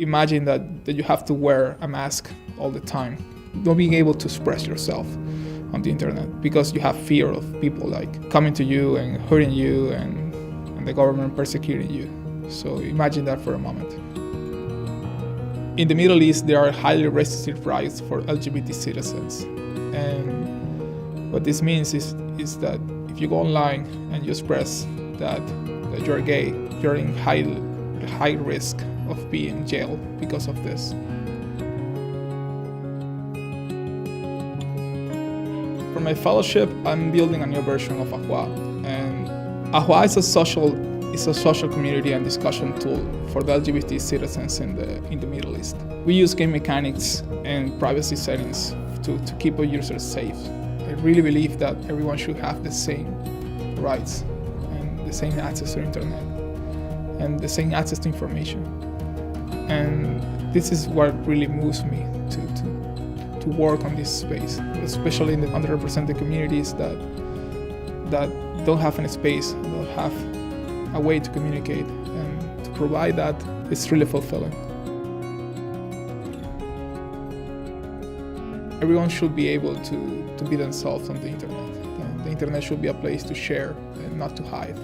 imagine that you have to wear a mask all the time, not being able to express yourself on the internet because you have fear of people like coming to you and hurting you and the government persecuting you. So imagine that for a moment. In the Middle East, there are highly restricted rights for LGBT citizens. And what this means is that if you go online and you express that you're gay, you're in high risk of being jailed because of this. For my fellowship, I'm building a new version of Aguila. And Aguila is a social community and discussion tool for the LGBT citizens in the Middle East. We use game mechanics and privacy settings to keep our users safe. I really believe that everyone should have the same rights and the same access to the internet and the same access to information. And this is what really moves me to work on this space, especially in the underrepresented communities that don't have any space, don't have a way to communicate, and to provide that is really fulfilling. Everyone should be able to be themselves on the internet. The internet should be a place to share and not to hide.